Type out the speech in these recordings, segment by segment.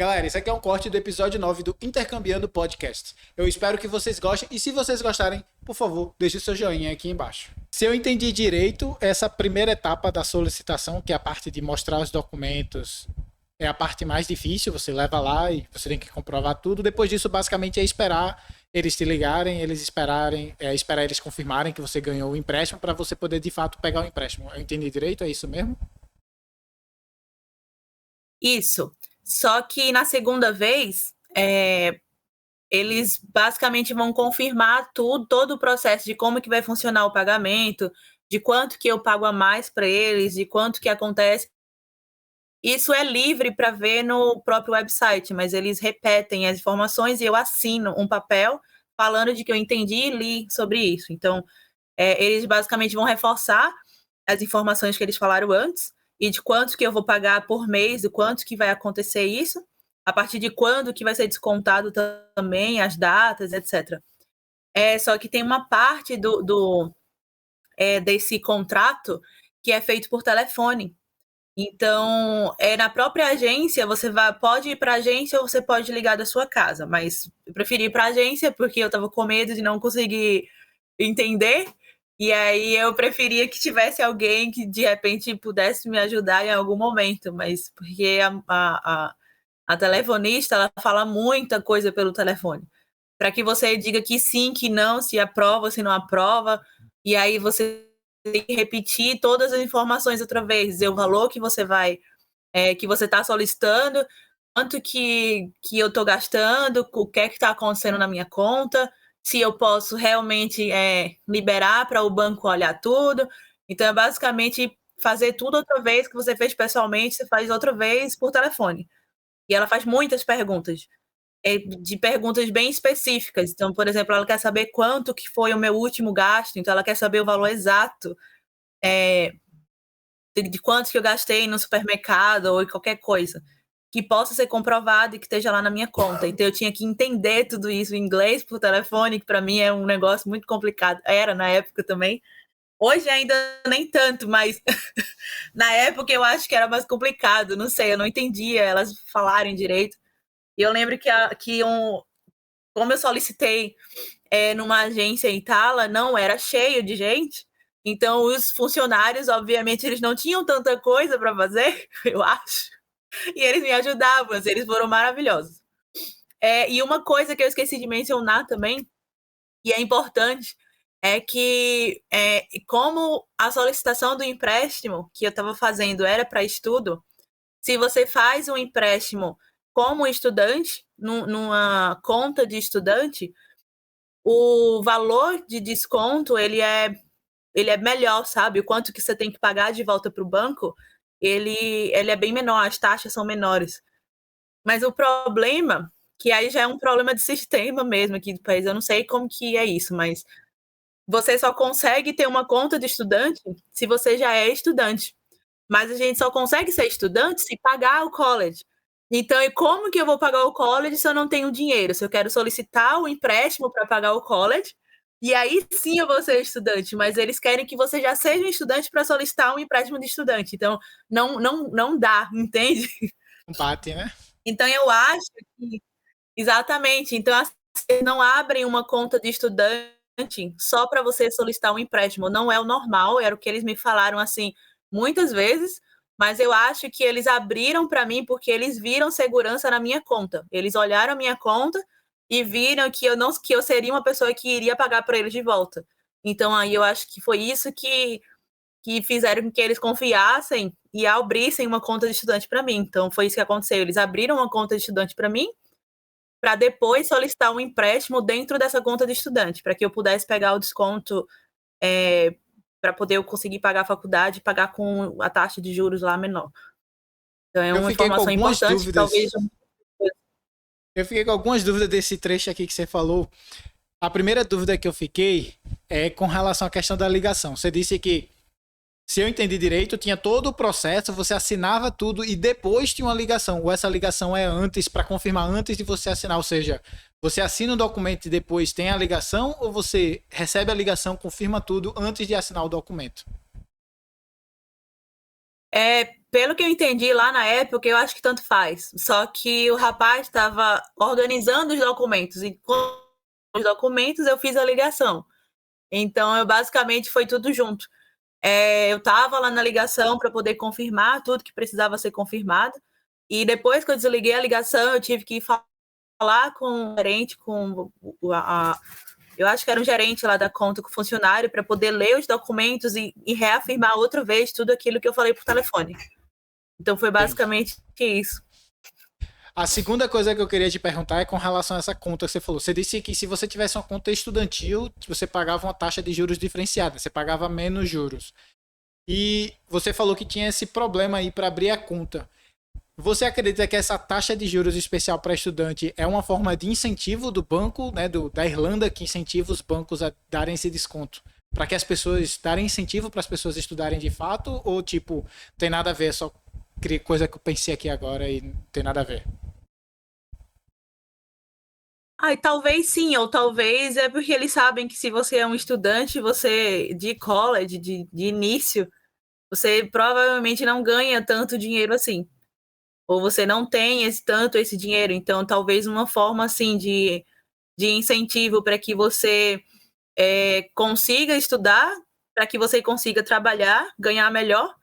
Galera, esse aqui é um corte do episódio 9 do Intercambiando Podcast. Eu espero que vocês gostem e se vocês gostarem, por favor, deixe o seu joinha aqui embaixo. Se eu entendi direito, essa primeira etapa da solicitação, que é a parte de mostrar os documentos, é a parte mais difícil, você leva lá e você tem que comprovar tudo. Depois disso, basicamente, é esperar eles te ligarem, eles esperarem, esperar eles confirmarem que você ganhou o empréstimo para você poder, de fato, pegar o empréstimo. Eu entendi direito? É isso mesmo? Isso. Só que na segunda vez, eles basicamente vão confirmar tudo, todo o processo de como que vai funcionar o pagamento, de quanto que eu pago a mais para eles, de quanto que acontece. Isso é livre para ver no próprio website, mas eles repetem as informações e eu assino um papel falando de que eu entendi e li sobre isso. Então, eles basicamente vão reforçar as informações que eles falaram antes e de quanto que eu vou pagar por mês, do quanto que vai acontecer isso, a partir de quando que vai ser descontado também, as datas, etc. Só que tem uma parte desse contrato que é feito por telefone. Então, na própria agência, você pode ir para a agência ou você pode ligar da sua casa, mas eu preferi ir para a agência porque eu estava com medo de não conseguir entender, e aí eu preferia que tivesse alguém que de repente pudesse me ajudar em algum momento, mas porque a telefonista, ela fala muita coisa pelo telefone, para que você diga que sim, que não, se aprova, se não aprova, e aí você tem que repetir todas as informações outra vez, dizer o valor que você que você está solicitando, quanto que eu estou gastando, o que é que está acontecendo na minha conta, se eu posso realmente liberar para o banco olhar tudo. Então, é basicamente fazer tudo outra vez que você fez pessoalmente, você faz outra vez por telefone. E ela faz muitas perguntas, de perguntas bem específicas. Então, por exemplo, ela quer saber quanto que foi o meu último gasto, então ela quer saber o valor exato de quanto que eu gastei no supermercado ou em qualquer coisa que possa ser comprovado e que esteja lá na minha conta. Então eu tinha que entender tudo isso em inglês por telefone, que para mim é um negócio muito complicado. Era na época também. Hoje ainda nem tanto, mas na época eu acho que era mais complicado. Não sei, eu não entendia elas falarem direito. E eu lembro como eu solicitei numa agência em Tala, não era cheio de gente. Então, os funcionários, obviamente, eles não tinham tanta coisa para fazer, eu acho. E eles me ajudavam, eles foram maravilhosos. E uma coisa que eu esqueci de mencionar também, e é importante, é que como a solicitação do empréstimo que eu estava fazendo era para estudo, se você faz um empréstimo como estudante, numa conta de estudante, o valor de desconto ele é melhor, sabe? O quanto que você tem que pagar de volta para o banco, ele é bem menor, as taxas são menores. Mas o problema, que aí já é um problema de sistema mesmo aqui do país, eu não sei como que é isso, mas você só consegue ter uma conta de estudante se você já é estudante. Mas a gente só consegue ser estudante se pagar o college. Então, e como que eu vou pagar o college se eu não tenho dinheiro? Se eu quero solicitar o empréstimo para pagar o college, e aí sim eu vou ser estudante, mas eles querem que você já seja um estudante para solicitar um empréstimo de estudante. Então, não dá, entende? Empate, né? Então, eu acho que. Exatamente. Então, assim, eles não abrem uma conta de estudante só para você solicitar um empréstimo. Não é o normal, era o que eles me falaram assim muitas vezes, mas eu acho que eles abriram para mim porque eles viram segurança na minha conta. Eles olharam a minha conta e viram que eu seria uma pessoa que iria pagar para eles de volta. Então aí eu acho que foi isso que fizeram com que eles confiassem e abrissem uma conta de estudante para mim. Então foi isso que aconteceu. Eles abriram uma conta de estudante para mim para depois solicitar um empréstimo dentro dessa conta de estudante, para que eu pudesse pegar o desconto para poder eu conseguir pagar a faculdade e pagar com a taxa de juros lá menor. Então é Eu uma fiquei com informação algumas importante que talvez. dúvidas. Eu fiquei com algumas dúvidas desse trecho aqui que você falou. A primeira dúvida que eu fiquei é com relação à questão da ligação. Você disse que, se eu entendi direito, tinha todo o processo, você assinava tudo e depois tinha uma ligação. Ou essa ligação é antes, para confirmar antes de você assinar. Ou seja, você assina o documento e depois tem a ligação, ou você recebe a ligação, confirma tudo antes de assinar o documento? Pelo que eu entendi lá na época, eu acho que tanto faz. Só que o rapaz estava organizando os documentos e com os documentos eu fiz a ligação. Então, eu basicamente foi tudo junto. Eu estava lá na ligação para poder confirmar tudo que precisava ser confirmado. E depois que eu desliguei a ligação, eu tive que falar com o gerente, eu acho que era um gerente lá da conta, com o funcionário, para poder ler os documentos e reafirmar outra vez tudo aquilo que eu falei por telefone. Então foi Entendi. basicamente isso. A segunda coisa que eu queria te perguntar é com relação a essa conta que você falou. Você disse que se você tivesse uma conta estudantil, você pagava uma taxa de juros diferenciada, você pagava menos juros. E você falou que tinha esse problema aí para abrir a conta. Você acredita que essa taxa de juros especial para estudante é uma forma de incentivo do banco, né, da Irlanda, que incentiva os bancos a darem esse desconto? Para que as pessoas darem incentivo para as pessoas estudarem de fato? Ou, tipo, tem nada a ver, é só coisa que eu pensei aqui agora e não tem nada a ver? E talvez sim, ou talvez é porque eles sabem que se você é um estudante, você de college, de início, você provavelmente não ganha tanto dinheiro assim. Ou você não tem tanto esse dinheiro. Então, talvez uma forma assim de incentivo para que você consiga estudar, para que você consiga trabalhar, ganhar melhor,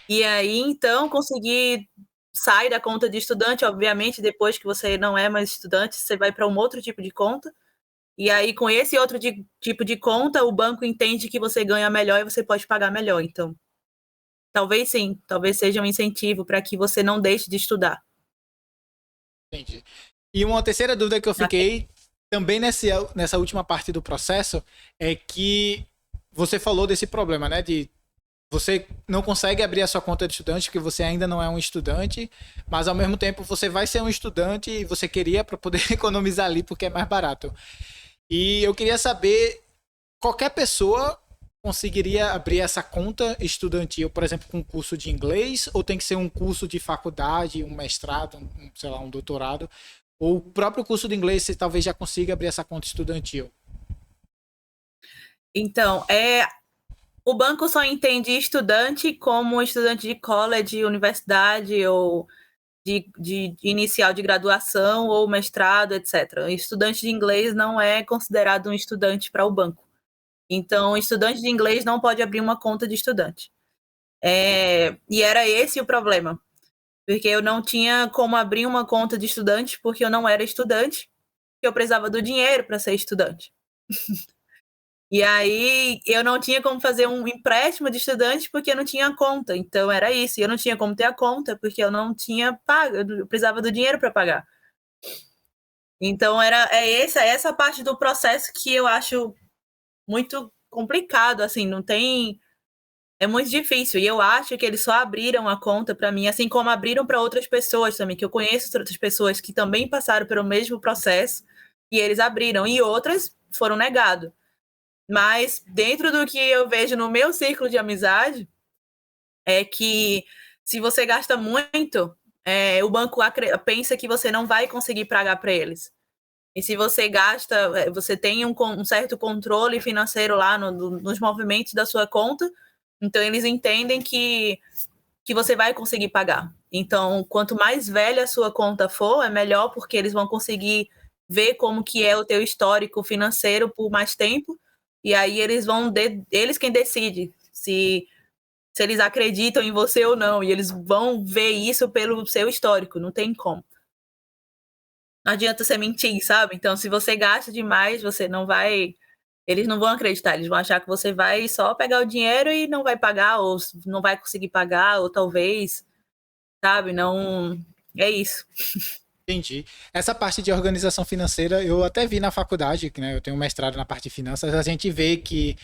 e aí então conseguir sair da conta de estudante, obviamente, depois que você não é mais estudante, você vai para um outro tipo de conta. E aí, com esse outro tipo de conta, o banco entende que você ganha melhor e você pode pagar melhor. Então, talvez sim, talvez seja um incentivo para que você não deixe de estudar. Entendi. E uma terceira dúvida que eu fiquei também nessa última parte do processo é que você falou desse problema, né? De você não consegue abrir a sua conta de estudante porque você ainda não é um estudante, mas ao mesmo tempo você vai ser um estudante e você queria para poder economizar ali porque é mais barato. E eu queria saber, qualquer pessoa conseguiria abrir essa conta estudantil, por exemplo, com um curso de inglês, ou tem que ser um curso de faculdade, um mestrado, sei lá, um doutorado, ou o próprio curso de inglês você talvez já consiga abrir essa conta estudantil? Então, o banco só entende estudante como estudante de college, universidade ou de inicial de graduação ou mestrado, etc. Estudante de inglês não é considerado um estudante para o banco. Então, estudante de inglês não pode abrir uma conta de estudante. E era esse o problema, porque eu não tinha como abrir uma conta de estudante porque eu não era estudante, eu precisava do dinheiro para ser estudante. E aí eu não tinha como fazer um empréstimo de estudante porque eu não tinha conta. Então era isso. E eu não tinha como ter a conta porque eu não tinha pago, eu precisava do dinheiro para pagar. Então essa parte do processo que eu acho muito complicado, assim, não tem, é muito difícil. E eu acho que eles só abriram a conta para mim, assim como abriram para outras pessoas também, que eu conheço outras pessoas que também passaram pelo mesmo processo e eles abriram e outras foram negados. Mas dentro do que eu vejo no meu círculo de amizade, é que se você gasta muito, o banco pensa que você não vai conseguir pagar para eles. E se você gasta, você tem um certo controle financeiro lá nos movimentos da sua conta, então eles entendem que você vai conseguir pagar. Então, quanto mais velha a sua conta for, é melhor, porque eles vão conseguir ver como que é o teu histórico financeiro por mais tempo, e aí eles eles quem decide se eles acreditam em você ou não, e eles vão ver isso pelo seu histórico, não tem como. Não adianta você mentir, sabe? Então, se você gasta demais, você não vai. Eles não vão acreditar, eles vão achar que você vai só pegar o dinheiro e não vai pagar, ou não vai conseguir pagar, ou talvez, sabe? Não. É isso. Entendi. Essa parte de organização financeira eu até vi na faculdade, né? Eu tenho um mestrado na parte de finanças, a gente vê que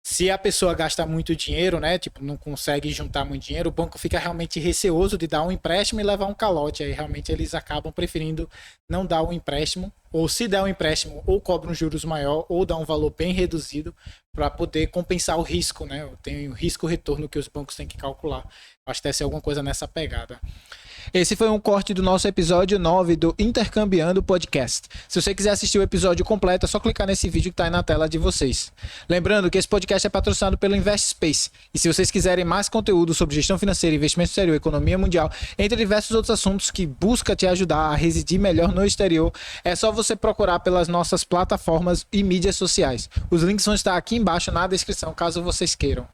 se a pessoa gasta muito dinheiro, né? Tipo, não consegue juntar muito dinheiro, o banco fica realmente receoso de dar um empréstimo e levar um calote. Aí realmente eles acabam preferindo não dar um empréstimo, ou se der um empréstimo, ou cobra um juros maior, ou dá um valor bem reduzido para poder compensar o risco, né? Tem o risco-retorno que os bancos têm que calcular. Acho que deve ser alguma coisa nessa pegada. Esse foi um corte do nosso episódio 9 do Intercambiando Podcast. Se você quiser assistir o episódio completo, é só clicar nesse vídeo que está aí na tela de vocês. Lembrando que esse podcast é patrocinado pelo InvestSpace. E se vocês quiserem mais conteúdo sobre gestão financeira, investimento exterior, economia mundial, entre diversos outros assuntos que busca te ajudar a residir melhor no exterior, é só você procurar pelas nossas plataformas e mídias sociais. Os links vão estar aqui embaixo na descrição, caso vocês queiram.